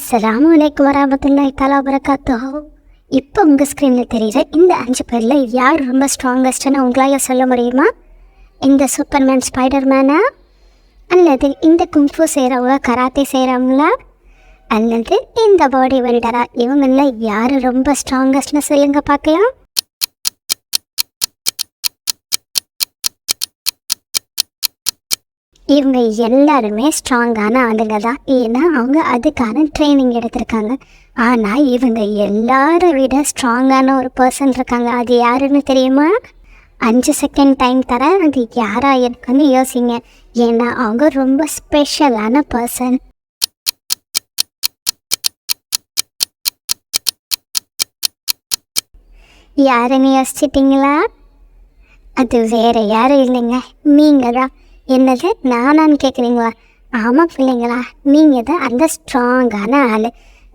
அஸ்ஸலாமு அலைக்கும் வரஹ்மத்துல்லாஹி தஆலா வபரகாத்துஹு. இப்போ உங்கள் ஸ்க்ரீனில் தெரியுற இந்த 5 பேரில் யார் ரொம்ப ஸ்ட்ராங்கஸ்ட்னு உங்களால் சொல்ல முடியுமா? இந்த சூப்பர்மேன், ஸ்பைடர்மேனா, அல்லது இந்த குங்ஃபு செய்கிறவங்க, கராத்தே செய்கிறவங்களா, அல்லது இந்த பாடி பில்டரா? இவங்களில் யார் ரொம்ப ஸ்ட்ராங்கஸ்ட்னு சொல்லுங்க பார்க்கலாம். இவங்க எல்லாருமே ஸ்ட்ராங்கான ஆளுங்க தான். ஏன்னா அவங்க அதுக்கான ட்ரைனிங் எடுத்திருக்காங்க. ஆனால் இவங்க எல்லாரை விட ஸ்ட்ராங்கான ஒரு பர்சன் இருக்காங்க. அது யாருன்னு தெரியுமா? 5 செகண்ட் டைம் தரேன், அது யாராக இருக்குன்னு யோசிங்க. ஏன்னா அவங்க ரொம்ப ஸ்பெஷலான பர்சன். யாருன்னு யோசிச்சிட்டிங்களா? அது வேறு யாரும் இல்லைங்க, நீங்கள் தான். என்னது நானான்னு கேட்குறீங்களா? ஆமாம் பிள்ளைங்களா, நீங்கள் தான் அந்த ஸ்ட்ராங்கான ஆள்.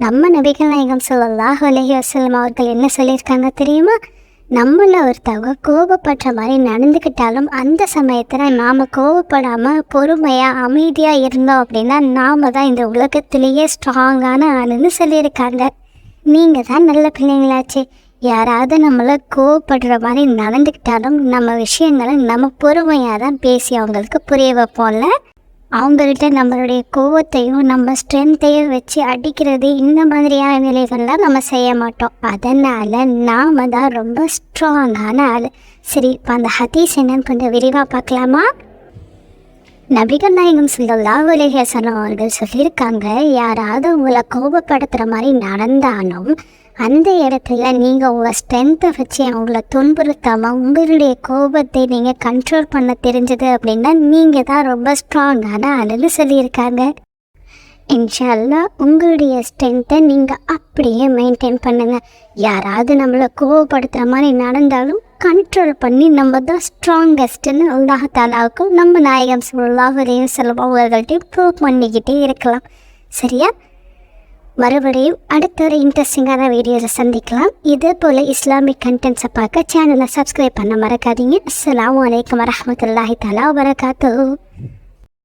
நம்ம நபிகள் நாயகம் ஸல்லல்லாஹு அலைஹி வஸல்லம் அவர்கள் என்ன சொல்லியிருக்காங்க தெரியுமா? நம்மள ஒருத்தவங்க கோபப்படுற மாதிரி நடந்துக்கிட்டாலும் அந்த சமயத்தில் நாம் கோபப்படாமல் பொறுமையாக அமைதியாக இருந்தோம் அப்படின்னா நாம் தான் இந்த உலகத்திலேயே ஸ்ட்ராங்கான ஆளுன்னு சொல்லியிருக்காங்க. நீங்கள் தான் நல்ல பிள்ளைங்களாச்சு. யாராவது நம்மளை கோவப்படுற மாதிரி நடந்துக்கிட்டாலும் நம்ம விஷயங்களை நம்ம பொறுமையாக தான் பேசி அவங்களுக்கு புரிய வைப்போம்ல. அவங்கள்ட்ட நம்மளுடைய கோவத்தையும் நம்ம ஸ்ட்ரென்த்தையும் வச்சு அடிக்கிறது, இந்த மாதிரியான நிலைகள்லாம் நம்ம செய்ய மாட்டோம். அதனால் நாம் தான் ரொம்ப ஸ்ட்ராங்கான ஆள். சரி, இப்போ அந்த ஹதீஸ் என்னன்னு கொஞ்சம் விரிவாக பார்க்கலாமா? நபிகள் நாயகம் ஸல்லல்லாஹு அலைஹி வஸல்லம் அவர்கள் சொல்லியிருக்காங்க, யாராவது உங்களை கோபப்படுத்துகிற மாதிரி நடந்தாலும் அந்த இடத்துல நீங்கள் உங்கள் ஸ்ட்ரென்த்தை வச்சு அவங்கள துன்புறுத்தாமல் உங்களுடைய கோபத்தை நீங்கள் கண்ட்ரோல் பண்ண தெரிஞ்சது அப்படின்னா நீங்கள் தான் ரொம்ப ஸ்ட்ராங்கான ஆளுன்னு சொல்லியிருக்காங்க. இன்ஷா அல்லாஹ் உங்களுடைய ஸ்ட்ரென்த்தை நீங்கள் அப்படியே மெயின்டைன் பண்ணுங்கள். யாராவது நம்மளை கோபப்படுத்துகிற மாதிரி நடந்தாலும் கண்ட்ரோல் பண்ணி நம்ம தான் ஸ்ட்ராங்கஸ்ட்டுன்னு அல்லாஹ் தஆலாவுக்கும் நம்ம நாயகம் ஸல்லல்லாஹு அலைஹி வஸல்லம் அவர்கள்ட்டையும் ப்ரூவ் பண்ணிக்கிட்டே இருக்கலாம். சரியா? மறுபடியும் அடுத்த ஒரு இன்ட்ரெஸ்டிங்கான வீடியோவில் சந்திக்கலாம். இதே போல் இஸ்லாமிக் கண்டென்ட்ஸை பார்க்க சேனலை சப்ஸ்கிரைப் பண்ண மறக்காதீங்க. அஸ்ஸலாமு அலைக்கும் வரஹ்மத்துல்லாஹி தஆலா வபரகாத்துஹு.